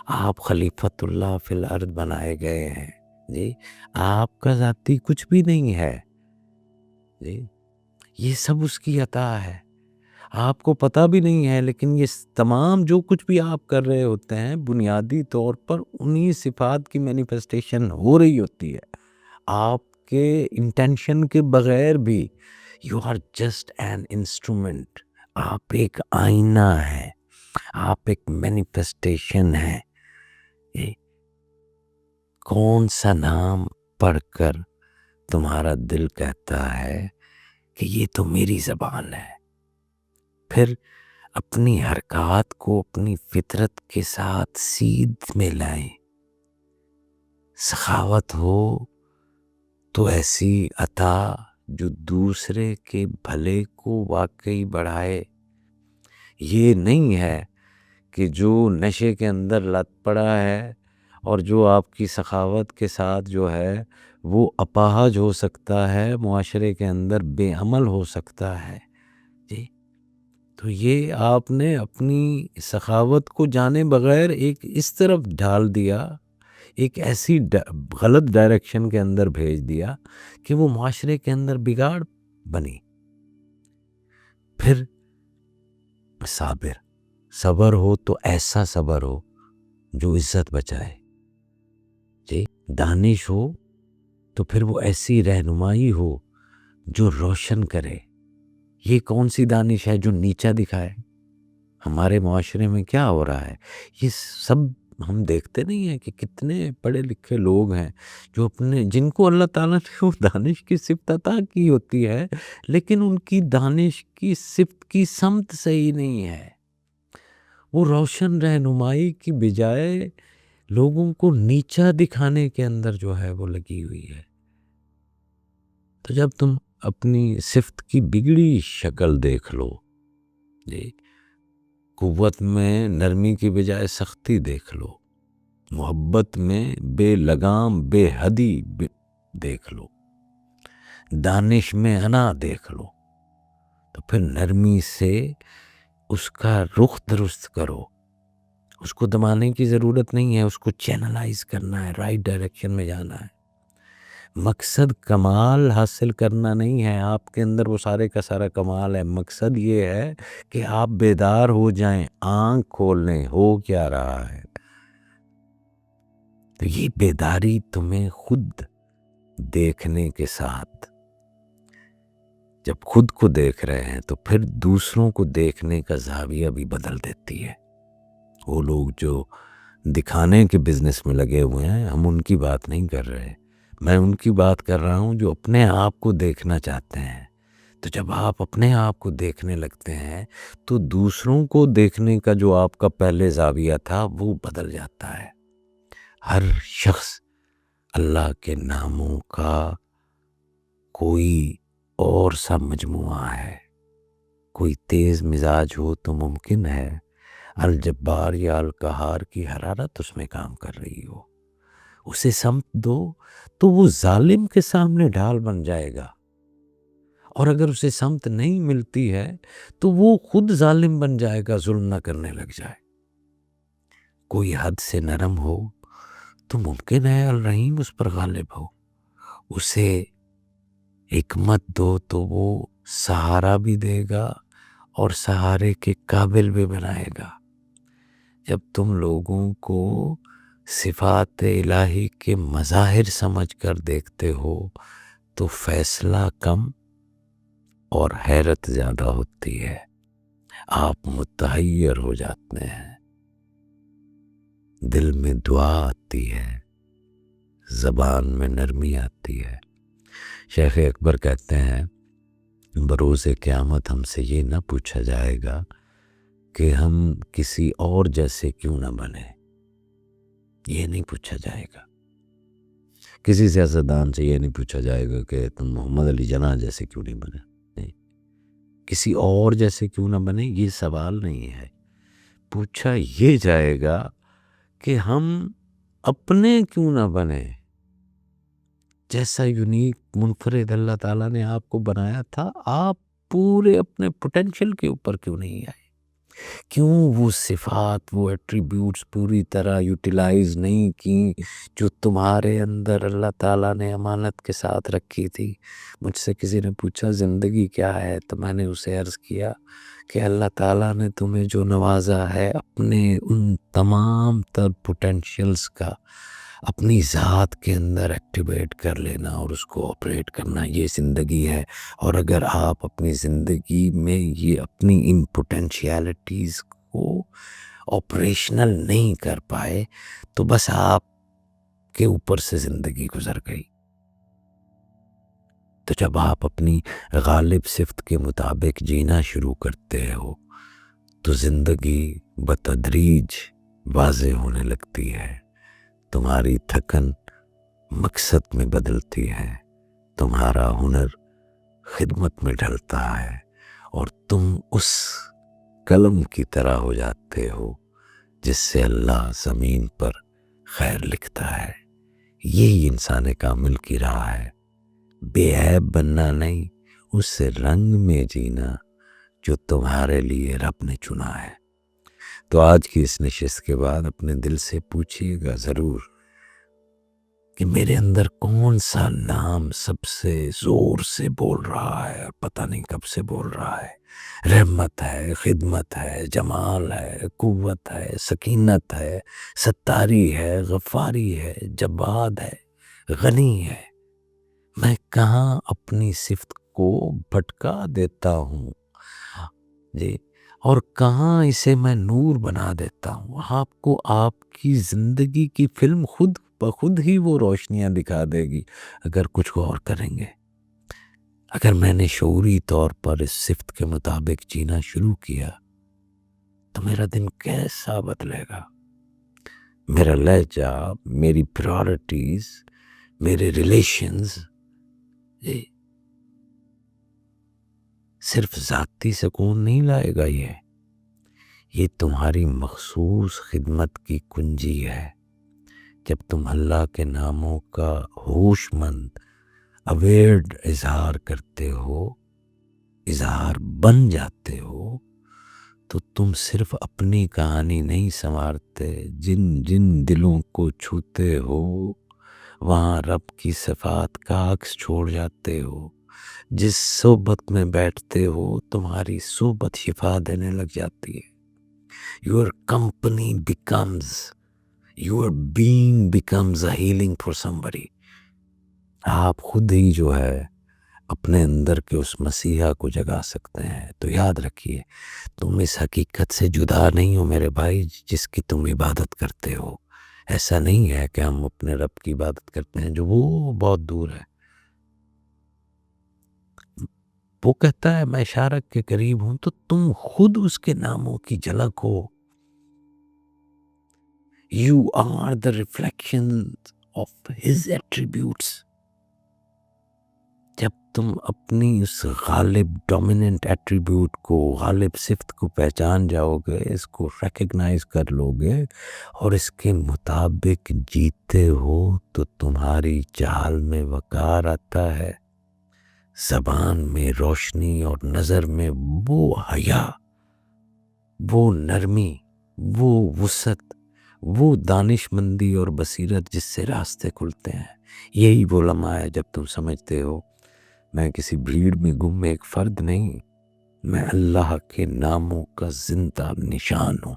آپ خلیفۃ اللہ فی الارض بنائے گئے ہیں جی، آپ کا ذاتی کچھ بھی نہیں ہے جی، یہ سب اس کی عطا ہے، آپ کو پتہ بھی نہیں ہے، لیکن یہ تمام جو کچھ بھی آپ کر رہے ہوتے ہیں بنیادی طور پر انہی صفات کی مینیفیسٹیشن ہو رہی ہوتی ہے، آپ کے انٹینشن کے بغیر بھی. You are just an instrument, آپ ایک آئینہ ہیں، آپ ایک مینیفیسٹیشن ہیں. یہ کون سا نام پڑھ کر تمہارا دل کہتا ہے کہ یہ تو میری زبان ہے؟ پھر اپنی حرکات کو اپنی فطرت کے ساتھ سیدھ میں لائیں. سخاوت ہو تو ایسی عطا جو دوسرے کے بھلے کو واقعی بڑھائے. یہ نہیں ہے کہ جو نشے کے اندر لت پڑا ہے اور جو آپ کی سخاوت کے ساتھ جو ہے وہ اپاہج ہو سکتا ہے، معاشرے کے اندر بے عمل ہو سکتا ہے جی. تو یہ آپ نے اپنی سخاوت کو جانے بغیر ایک اس طرف ڈال دیا، ایک ایسی غلط ڈائریکشن کے اندر بھیج دیا کہ وہ معاشرے کے اندر بگاڑ بنی. پھر صبر ہو تو ایسا صبر ہو جو عزت بچائے جی. دانش ہو تو پھر وہ ایسی رہنمائی ہو جو روشن کرے. یہ کون سی دانش ہے جو نیچا دکھائے؟ ہمارے معاشرے میں کیا ہو رہا ہے؟ یہ سب ہم دیکھتے نہیں ہیں کہ کتنے پڑھے لکھے لوگ ہیں جو جن کو اللہ تعالیٰ نے وہ دانش کی صفت عطا کی ہوتی ہے، لیکن ان کی دانش کی صفت کی سمت صحیح نہیں ہے. وہ روشن رہنمائی کی بجائے لوگوں کو نیچا دکھانے کے اندر جو ہے وہ لگی ہوئی ہے. تو جب تم اپنی صفت کی بگڑی شکل دیکھ لو جی، قوت میں نرمی کی بجائے سختی دیکھ لو، محبت میں بے لگام بے حدی دیکھ لو، دانش میں انا دیکھ لو، تو پھر نرمی سے اس کا رخ درست کرو. اس کو دبانے کی ضرورت نہیں ہے، اس کو چینلائز کرنا ہے، رائٹ ڈائریکشن میں جانا ہے. مقصد کمال حاصل کرنا نہیں ہے، آپ کے اندر وہ سارے کا سارا کمال ہے. مقصد یہ ہے کہ آپ بیدار ہو جائیں، آنکھ کھول لیں ہو کیا رہا ہے. تو یہ بیداری تمہیں خود دیکھنے کے ساتھ، جب خود کو دیکھ رہے ہیں تو پھر دوسروں کو دیکھنے کا زاویہ بھی بدل دیتی ہے. وہ لوگ جو دکھانے کے بزنس میں لگے ہوئے ہیں، ہم ان کی بات نہیں کر رہے، میں ان کی بات کر رہا ہوں جو اپنے آپ کو دیکھنا چاہتے ہیں. تو جب آپ اپنے آپ کو دیکھنے لگتے ہیں تو دوسروں کو دیکھنے کا جو آپ کا پہلے زاویہ تھا وہ بدل جاتا ہے. ہر شخص اللہ کے ناموں کا کوئی اور سا مجموعہ ہے. کوئی تیز مزاج ہو تو ممکن ہے الجبار یا القہار کی حرارت اس میں کام کر رہی ہو، اسے سمت دو تو وہ ظالم کے سامنے ڈھال بن جائے گا، اور اگر اسے سمت نہیں ملتی ہے تو وہ خود ظالم بن جائے گا، ظلم نہ کرنے لگ جائے. کوئی حد سے نرم ہو تو ممکن ہے الرحیم اس پر غالب ہو. اسے حکمت دو تو وہ سہارا بھی دے گا اور سہارے کے قابل بھی بنائے گا. جب تم لوگوں کو صفات الہی کے مظاہر سمجھ کر دیکھتے ہو تو فیصلہ کم اور حیرت زیادہ ہوتی ہے. آپ متحیر ہو جاتے ہیں، دل میں دعا آتی ہے، زبان میں نرمی آتی ہے. شیخ اکبر کہتے ہیں بروز قیامت ہم سے یہ نہ پوچھا جائے گا کہ ہم کسی اور جیسے کیوں نہ بنے. یہ نہیں پوچھا جائے گا. کسی سیاستدان سے یہ نہیں پوچھا جائے گا کہ تم محمد علی جناح جیسے کیوں نہیں بنے. نہیں، کسی اور جیسے کیوں نہ بنے یہ سوال نہیں ہے. پوچھا یہ جائے گا کہ ہم اپنے کیوں نہ بنے، جیسا یونیک منفرد اللہ تعالیٰ نے آپ کو بنایا تھا، آپ پورے اپنے پوٹینشل کے اوپر کیوں نہیں آئے. کیوں وہ صفات، وہ ایٹریبیوٹس پوری طرح یوٹیلائز نہیں کی جو تمہارے اندر اللہ تعالیٰ نے امانت کے ساتھ رکھی تھی؟ مجھ سے کسی نے پوچھا زندگی کیا ہے، تو میں نے اسے عرض کیا کہ اللہ تعالیٰ نے تمہیں جو نوازا ہے اپنے ان تمام تر پوٹینشیلز کا اپنی ذات کے اندر ایکٹیویٹ کر لینا اور اس کو آپریٹ کرنا، یہ زندگی ہے۔ اور اگر آپ اپنی زندگی میں یہ اپنی ان پوٹینشیلٹیز کو آپریشنل نہیں کر پائے تو بس آپ کے اوپر سے زندگی گزر گئی۔ تو جب آپ اپنی غالب صفت کے مطابق جینا شروع کرتے ہو تو زندگی بتدریج واضح ہونے لگتی ہے، تمہاری تھکن مقصد میں بدلتی ہے، تمہارا ہنر خدمت میں ڈھلتا ہے، اور تم اس قلم کی طرح ہو جاتے ہو جس سے اللہ زمین پر خیر لکھتا ہے۔ یہی انسان کامل کی راہ ہے، بے عیب بننا نہیں، اس رنگ میں جینا جو تمہارے لیے رب نے چنا ہے۔ تو آج کی اس نشست کے بعد اپنے دل سے پوچھیے گا ضرور کہ میرے اندر کون سا نام سب سے زور سے بول رہا ہے اور پتہ نہیں کب سے بول رہا ہے۔ رحمت ہے، خدمت ہے، جمال ہے، قوت ہے، سکینت ہے، ستاری ہے، غفاری ہے، جواد ہے، غنی ہے۔ میں کہاں اپنی صفت کو بھٹکا دیتا ہوں جی، اور کہاں اسے میں نور بنا دیتا ہوں۔ آپ کو آپ کی زندگی کی فلم خود بخود ہی وہ روشنیاں دکھا دے گی اگر کچھ غور کریں گے۔ اگر میں نے شعوری طور پر اس صفت کے مطابق جینا شروع کیا تو میرا دن کیسا بدلے گا، میرا لہجہ، میری پرائورٹیز، میرے ریلیشنز، صرف ذاتی سکون نہیں لائے گا، یہ تمہاری مخصوص خدمت کی کنجی ہے۔ جب تم اللہ کے ناموں کا ہوش مند اویئرڈ اظہار کرتے ہو، اظہار بن جاتے ہو، تو تم صرف اپنی کہانی نہیں سنوارتے، جن جن دلوں کو چھوتے ہو وہاں رب کی صفات کا عکس چھوڑ جاتے ہو۔ جس صحبت میں بیٹھتے ہو تمہاری صحبت شفا دینے لگ جاتی ہے۔ Your company becomes, your being becomes a healing for somebody۔ آپ خود ہی جو ہے اپنے اندر کے اس مسیحا کو جگا سکتے ہیں۔ تو یاد رکھیے، تم اس حقیقت سے جدا نہیں ہو میرے بھائی جس کی تم عبادت کرتے ہو۔ ایسا نہیں ہے کہ ہم اپنے رب کی عبادت کرتے ہیں جو وہ بہت دور ہے۔ وہ کہتا ہے میں شارک کے قریب ہوں، تو تم خود اس کے ناموں کی جھلک ہو۔ You are the reflection of his attributes۔ جب تم اپنی اس غالب ڈومیننٹ ایٹریبیوٹ کو، غالب صفت کو پہچان جاؤ گے، اس کو ریکگنائز کر لو گے اور اس کے مطابق جیتے ہو تو تمہاری چال میں وقار آتا ہے، زبان میں روشنی اور نظر میں وہ حیا، وہ نرمی، وہ وسعت، وہ دانش مندی اور بصیرت جس سے راستے کھلتے ہیں۔ یہی وہ لمحہ ہے جب تم سمجھتے ہو میں کسی بھیڑ میں گم ایک فرد نہیں، میں اللہ کے ناموں کا زندہ نشان ہوں۔